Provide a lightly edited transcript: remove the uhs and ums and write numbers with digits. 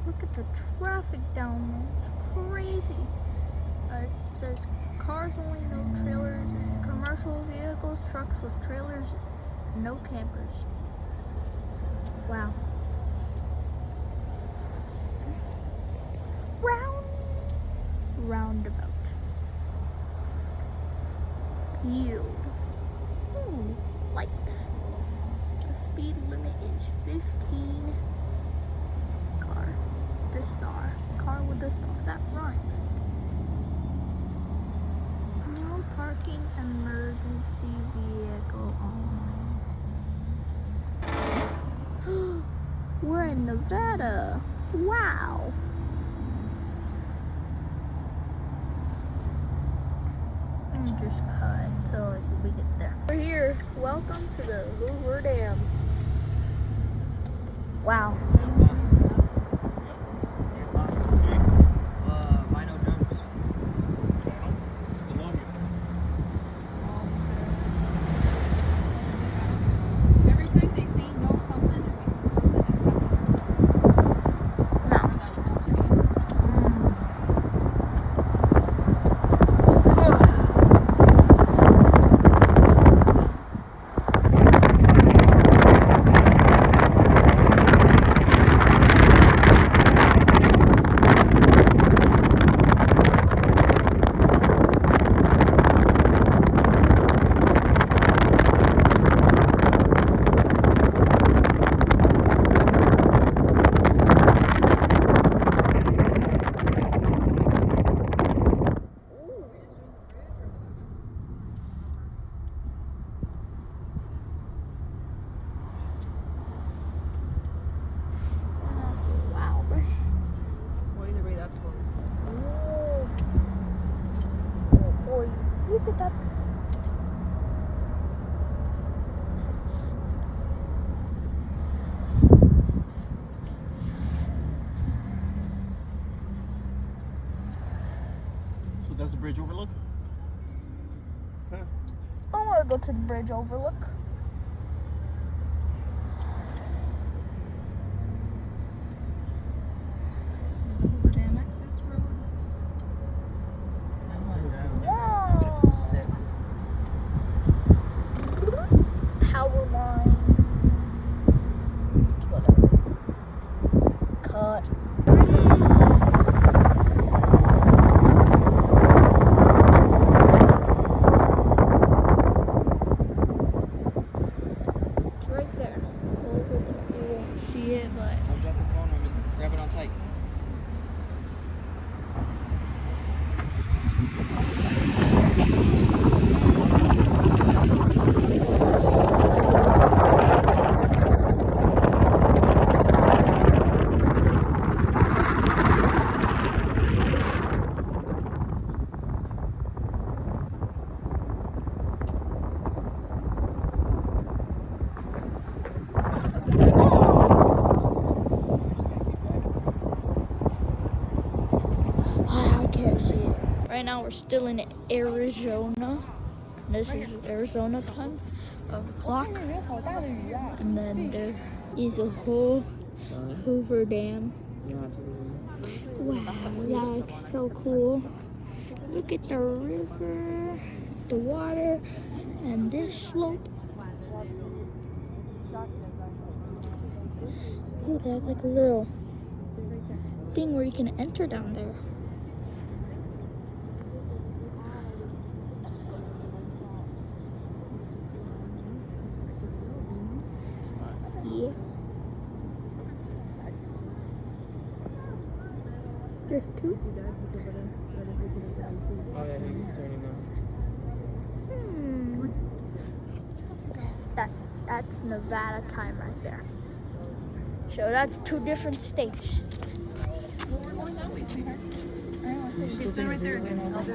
Look at the traffic down there. It's crazy. It says cars only, no trailers, and commercial vehicles, trucks with trailers, no campers. Wow. Roundabout. Yield. Ooh, lights. The speed limit is 15. Car with the star. That rhymes. No parking, emergency vehicle only. We're in Nevada. Wow. Just cut until we get there. We're here. Welcome to the Hoover Dam. Wow. Look at that. So that's the bridge overlook? Okay. I want to go to the bridge overlook. Is Hoover Dam access road? Sick. Power line. Whatever. Cut. There it is. It's right there. Over there. You won't see it, but. I'll drop your phone and grab it on tight. I can't see it. Right now we're still in Arizona. This is Arizona time of clock. And then there is a whole Hoover Dam. Wow, that's so cool. Look at the river, the water, and this slope. Oh, they have like a little thing where you can enter down there. Yeah. There's two. Oh yeah, he's turning now. That's Nevada time right there. So that's two different states. Well, we're going that way, sweetheart. I know, it's right there again.